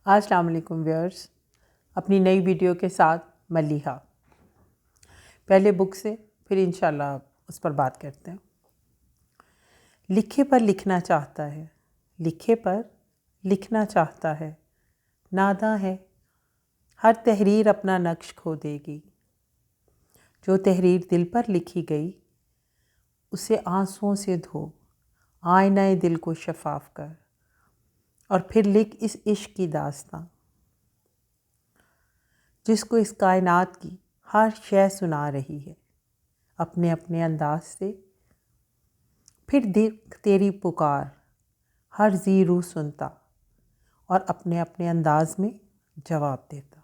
السلام علیکم ویورز، اپنی نئی ویڈیو کے ساتھ ملیحہ۔ پہلے بک سے پھر انشاءاللہ اس پر بات کرتے ہیں۔ لکھے پر لکھنا چاہتا ہے، لکھے پر لکھنا چاہتا ہے، ناداں ہے، ہر تحریر اپنا نقش کھو دے گی۔ جو تحریر دل پر لکھی گئی اسے آنسوؤں سے دھو، آئینہ دل کو شفاف کر، اور پھر لکھ اس عشق کی داستاں جس کو اس کائنات کی ہر شے سنا رہی ہے اپنے اپنے انداز سے۔ پھر دیکھ تیری پکار ہر ذی روح سنتا اور اپنے اپنے انداز میں جواب دیتا۔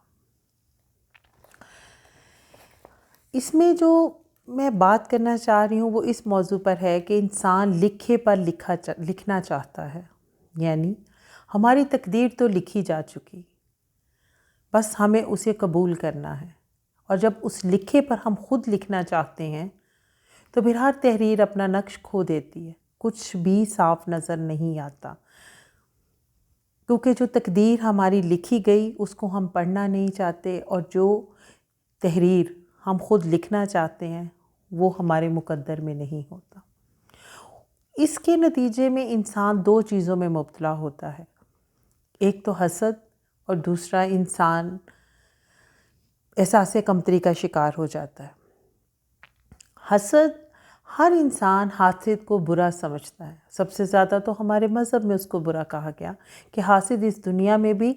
اس میں جو میں بات کرنا چاہ رہی ہوں وہ اس موضوع پر ہے کہ انسان لکھے پر لکھنا چاہتا ہے، یعنی ہماری تقدیر تو لکھی جا چکی، بس ہمیں اسے قبول کرنا ہے۔ اور جب اس لکھے پر ہم خود لکھنا چاہتے ہیں تو پھر ہر تحریر اپنا نقش کھو دیتی ہے، کچھ بھی صاف نظر نہیں آتا، کیونکہ جو تقدیر ہماری لکھی گئی اس کو ہم پڑھنا نہیں چاہتے، اور جو تحریر ہم خود لکھنا چاہتے ہیں وہ ہمارے مقدر میں نہیں ہوتا۔ اس کے نتیجے میں انسان دو چیزوں میں مبتلا ہوتا ہے، ایک تو حسد اور دوسرا انسان احساس کمتری کا شکار ہو جاتا ہے۔ حسد، ہر انسان حاسد کو برا سمجھتا ہے، سب سے زیادہ تو ہمارے مذہب میں اس کو برا کہا گیا کہ حاسد اس دنیا میں بھی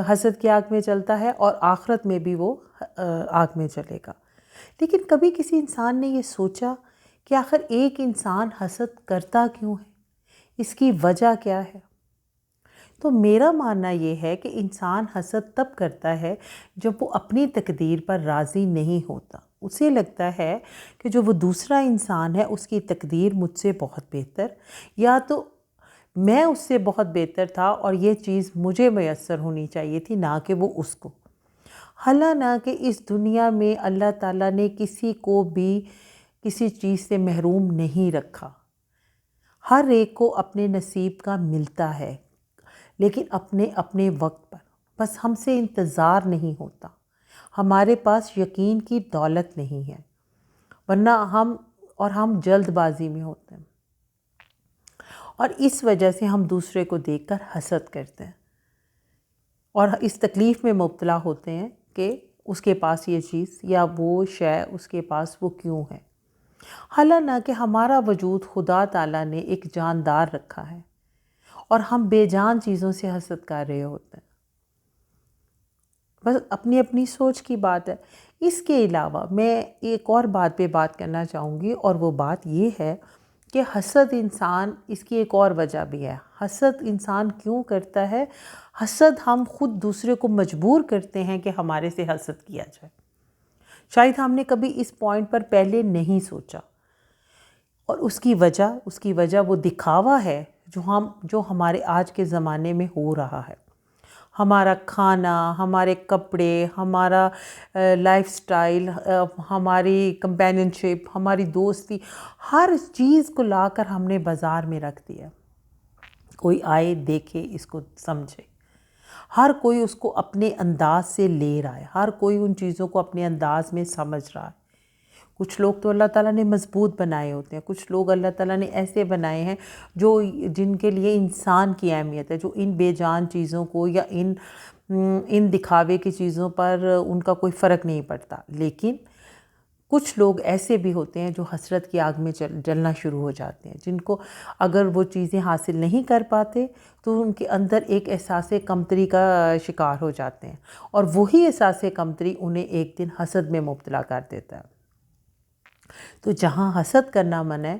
حسد کی آگ میں جلتا ہے اور آخرت میں بھی وہ آگ میں جلے گا۔ لیکن کبھی کسی انسان نے یہ سوچا کہ آخر ایک انسان حسد کرتا کیوں ہے، اس کی وجہ کیا ہے؟ تو میرا ماننا یہ ہے کہ انسان حسد تب کرتا ہے جب وہ اپنی تقدیر پر راضی نہیں ہوتا۔ اسے لگتا ہے کہ جو وہ دوسرا انسان ہے اس کی تقدیر مجھ سے بہت بہتر، یا تو میں اس سے بہت بہتر تھا اور یہ چیز مجھے میسر ہونی چاہیے تھی، نہ کہ وہ اس کو۔ حالانکہ اس دنیا میں اللہ تعالیٰ نے کسی کو بھی کسی چیز سے محروم نہیں رکھا، ہر ایک کو اپنے نصیب کا ملتا ہے، لیکن اپنے اپنے وقت پر۔ بس ہم سے انتظار نہیں ہوتا، ہمارے پاس یقین کی دولت نہیں ہے، ورنہ ہم جلد بازی میں ہوتے ہیں، اور اس وجہ سے ہم دوسرے کو دیکھ کر حسد کرتے ہیں اور اس تکلیف میں مبتلا ہوتے ہیں کہ اس کے پاس یہ چیز یا وہ شے اس کے پاس وہ کیوں ہے۔ حالانکہ ہمارا وجود خدا تعالیٰ نے ایک جاندار رکھا ہے اور ہم بے جان چیزوں سے حسد کر رہے ہوتے ہیں۔ بس اپنی اپنی سوچ کی بات ہے۔ اس کے علاوہ میں ایک اور بات پہ بات کرنا چاہوں گی، اور وہ بات یہ ہے کہ حسد انسان، اس کی ایک اور وجہ بھی ہے۔ حسد انسان کیوں کرتا ہے؟ حسد ہم خود دوسرے کو مجبور کرتے ہیں کہ ہمارے سے حسد کیا جائے۔ شاید ہم نے کبھی اس پوائنٹ پر پہلے نہیں سوچا، اور اس کی وجہ وہ دکھاوا ہے جو ہمارے آج کے زمانے میں ہو رہا ہے۔ ہمارا کھانا، ہمارے کپڑے، ہمارا لائف سٹائل، ہماری کمپینین شپ، ہماری دوستی، ہر چیز کو لا کر ہم نے بازار میں رکھ دیا۔ کوئی آئے دیکھے اس کو سمجھے، ہر کوئی اس کو اپنے انداز سے لے رہا ہے، ہر کوئی ان چیزوں کو اپنے انداز میں سمجھ رہا ہے۔ کچھ لوگ تو اللہ تعالیٰ نے مضبوط بنائے ہوتے ہیں، کچھ لوگ اللہ تعالیٰ نے ایسے بنائے ہیں جن کے لیے انسان کی اہمیت ہے، جو ان بے جان چیزوں کو یا ان دکھاوے کی چیزوں پر ان کا کوئی فرق نہیں پڑتا۔ لیکن کچھ لوگ ایسے بھی ہوتے ہیں جو حسرت کی آگ میں جلنا شروع ہو جاتے ہیں، جن کو اگر وہ چیزیں حاصل نہیں کر پاتے تو ان کے اندر ایک احساس کمتری کا شکار ہو جاتے ہیں، اور وہی احساس کمتری انہیں ایک دن حسد میں مبتلا کر دیتا ہے۔ تو جہاں حسد کرنا منع ہے،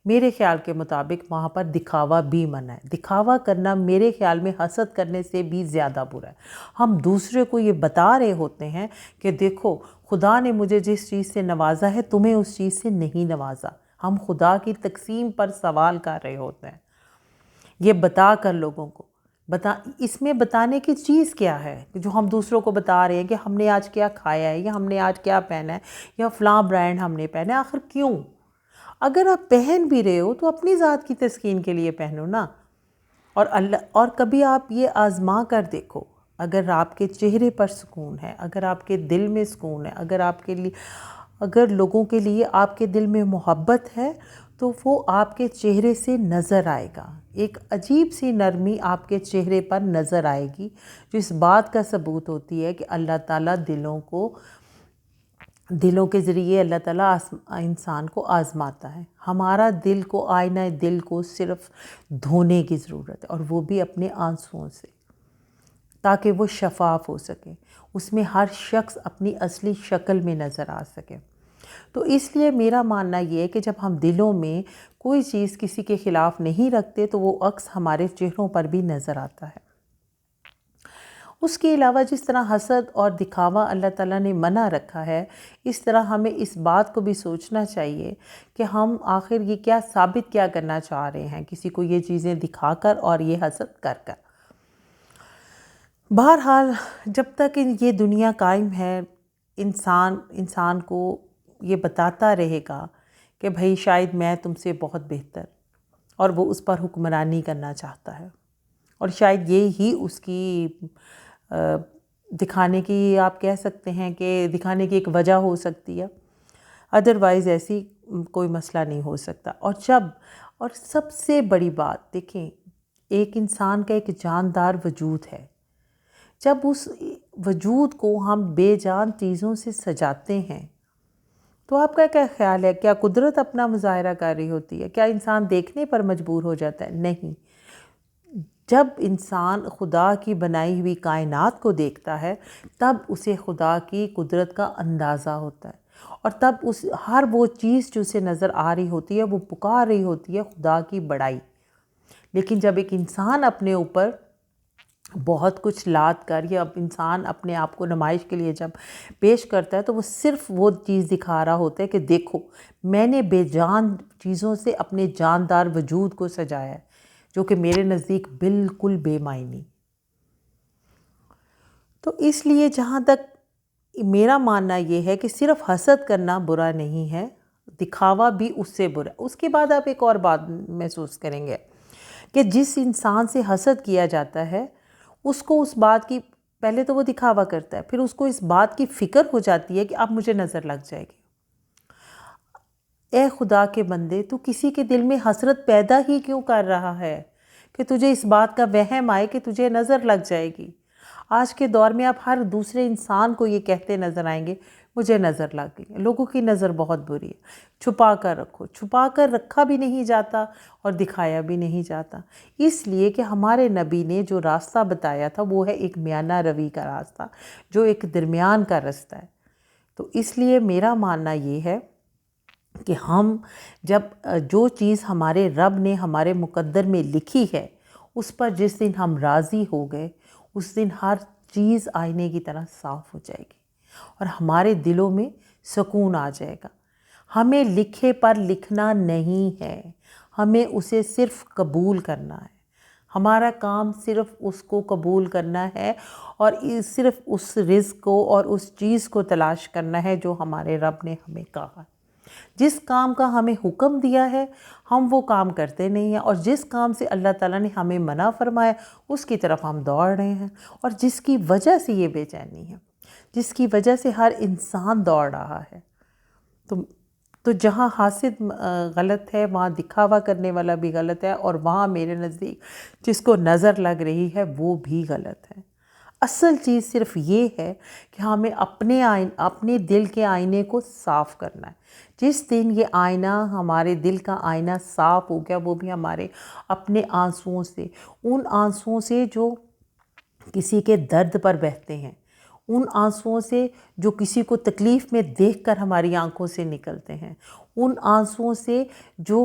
میرے خیال کے مطابق وہاں پر دکھاوا بھی منع ہے۔ دکھاوا کرنا میرے خیال میں حسد کرنے سے بھی زیادہ برا ہے۔ ہم دوسرے کو یہ بتا رہے ہوتے ہیں کہ دیکھو خدا نے مجھے جس چیز سے نوازا ہے تمہیں اس چیز سے نہیں نوازا۔ ہم خدا کی تقسیم پر سوال کر رہے ہوتے ہیں، یہ بتا کر لوگوں کو اس میں بتانے کی چیز کیا ہے جو ہم دوسروں کو بتا رہے ہیں کہ ہم نے آج کیا کھایا ہے، یا ہم نے آج کیا پہنا ہے، یا فلاں برانڈ ہم نے پہنا ہے۔ آخر کیوں؟ اگر آپ پہن بھی رہے ہو تو اپنی ذات کی تسکین کے لیے پہنو نا۔ اور کبھی آپ یہ آزما کر دیکھو اگر آپ کے چہرے پر سکون ہے، اگر آپ کے دل میں سکون ہے، اگر لوگوں کے لیے آپ کے دل میں محبت ہے، تو وہ آپ کے چہرے سے نظر آئے گا۔ ایک عجیب سی نرمی آپ کے چہرے پر نظر آئے گی، جو اس بات کا ثبوت ہوتی ہے کہ اللہ تعالیٰ دلوں کے ذریعے اللہ تعالیٰ انسان کو آزماتا ہے۔ ہمارا دل کو، آئینہ دل کو صرف دھونے کی ضرورت ہے، اور وہ بھی اپنے آنسوؤں سے، تاکہ وہ شفاف ہو سکے، اس میں ہر شخص اپنی اصلی شکل میں نظر آ سکے۔ تو اس لیے میرا ماننا یہ ہے کہ جب ہم دلوں میں کوئی چیز کسی کے خلاف نہیں رکھتے تو وہ عکس ہمارے چہروں پر بھی نظر آتا ہے۔ اس کے علاوہ جس طرح حسد اور دکھاوا اللہ تعالیٰ نے منع رکھا ہے، اس طرح ہمیں اس بات کو بھی سوچنا چاہیے کہ ہم آخر یہ ثابت کیا کرنا چاہ رہے ہیں، کسی کو یہ چیزیں دکھا کر اور یہ حسد کر کر۔ بہرحال جب تک یہ دنیا قائم ہے، انسان کو یہ بتاتا رہے گا کہ بھئی شاید میں تم سے بہت بہتر، اور وہ اس پر حکمرانی کرنا چاہتا ہے، اور شاید یہ ہی اس کی دکھانے کی، آپ کہہ سکتے ہیں کہ دکھانے کی ایک وجہ ہو سکتی ہے، ادروائز ایسی کوئی مسئلہ نہیں ہو سکتا۔ اور سب سے بڑی بات دیکھیں، ایک انسان کا ایک جاندار وجود ہے، جب اس وجود کو ہم بے جان چیزوں سے سجاتے ہیں تو آپ کا کیا خیال ہے؟ کیا قدرت اپنا مظاہرہ کر رہی ہوتی ہے؟ کیا انسان دیکھنے پر مجبور ہو جاتا ہے؟ نہیں۔ جب انسان خدا کی بنائی ہوئی کائنات کو دیکھتا ہے تب اسے خدا کی قدرت کا اندازہ ہوتا ہے، اور تب ہر وہ چیز جو اسے نظر آ رہی ہوتی ہے وہ پکار رہی ہوتی ہے خدا کی بڑائی۔ لیکن جب ایک انسان اپنے اوپر بہت کچھ لاد کر، یا انسان اپنے آپ کو نمائش کے لیے جب پیش کرتا ہے، تو وہ صرف وہ چیز دکھا رہا ہوتا ہے کہ دیکھو میں نے بے جان چیزوں سے اپنے جاندار وجود کو سجایا ہے، جو کہ میرے نزدیک بالکل بے معنی۔ تو اس لیے جہاں تک میرا ماننا یہ ہے کہ صرف حسد کرنا برا نہیں ہے، دکھاوا بھی اس سے برا ہے۔ اس کے بعد آپ ایک اور بات محسوس کریں گے کہ جس انسان سے حسد کیا جاتا ہے، اس کو اس بات کی، پہلے تو وہ دکھاوا کرتا ہے، پھر اس کو اس بات کی فکر ہو جاتی ہے کہ اب مجھے نظر لگ جائے گی۔ اے خدا کے بندے، تو کسی کے دل میں حسرت پیدا ہی کیوں کر رہا ہے کہ تجھے اس بات کا وہم آئے کہ تجھے نظر لگ جائے گی؟ آج کے دور میں آپ ہر دوسرے انسان کو یہ کہتے نظر آئیں گے مجھے نظر لگ گئی۔ لوگوں کی نظر بہت بری ہے، چھپا کر رکھو، چھپا کر رکھا بھی نہیں جاتا اور دکھایا بھی نہیں جاتا، اس لیے کہ ہمارے نبی نے جو راستہ بتایا تھا وہ ہے ایک میانہ روی کا راستہ، جو ایک درمیان کا راستہ ہے۔ تو اس لیے میرا ماننا یہ ہے کہ ہم جب جو چیز ہمارے رب نے ہمارے مقدر میں لکھی ہے اس پر جس دن ہم راضی ہو گئے، اس دن ہر چیز آئینے کی طرح صاف ہو جائے گی اور ہمارے دلوں میں سکون آ جائے گا۔ ہمیں لکھے پر لکھنا نہیں ہے، ہمیں اسے صرف قبول کرنا ہے۔ ہمارا کام صرف اس کو قبول کرنا ہے اور صرف اس رزق کو اور اس چیز کو تلاش کرنا ہے جو ہمارے رب نے ہمیں کہا ہے۔ جس کام کا ہمیں حکم دیا ہے ہم وہ کام کرتے نہیں ہیں، اور جس کام سے اللہ تعالیٰ نے ہمیں منع فرمایا اس کی طرف ہم دوڑ رہے ہیں، اور جس کی وجہ سے یہ بے چینی ہے، جس کی وجہ سے ہر انسان دوڑ رہا ہے۔ تو جہاں حاسد غلط ہے وہاں دکھاوا کرنے والا بھی غلط ہے، اور وہاں میرے نزدیک جس کو نظر لگ رہی ہے وہ بھی غلط ہے۔ اصل چیز صرف یہ ہے کہ ہمیں اپنے دل کے آئینے کو صاف کرنا ہے۔ جس دن یہ آئینہ، ہمارے دل کا آئینہ صاف ہو گیا، وہ بھی ہمارے اپنے آنسوؤں سے، ان آنسوؤں سے جو کسی کے درد پر بہتے ہیں، ان آنسوؤں سے جو کسی کو تکلیف میں دیکھ کر ہماری آنکھوں سے نکلتے ہیں، ان آنسوؤں سے جو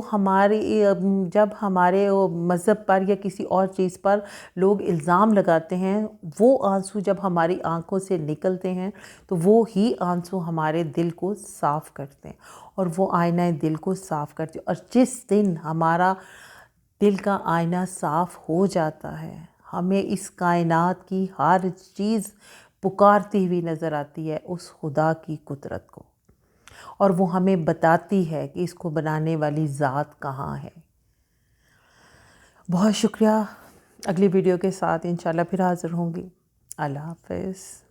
جب ہمارے مذہب پر یا کسی اور چیز پر لوگ الزام لگاتے ہیں، وہ آنسو جب ہماری آنکھوں سے نکلتے ہیں تو وہ ہی آنسو ہمارے دل کو صاف کرتے ہیں، اور وہ آئینہ دل کو صاف کرتے ہیں۔ اور جس دن ہمارا دل کا آئینہ صاف ہو جاتا ہے، ہمیں اس کائنات کی ہر چیز پکارتی ہوئی نظر آتی ہے اس خدا کی قدرت کو، اور وہ ہمیں بتاتی ہے کہ اس کو بنانے والی ذات کہاں ہے۔ بہت شکریہ۔ اگلی ویڈیو کے ساتھ انشاءاللہ پھر حاضر ہوں گی۔ اللہ حافظ.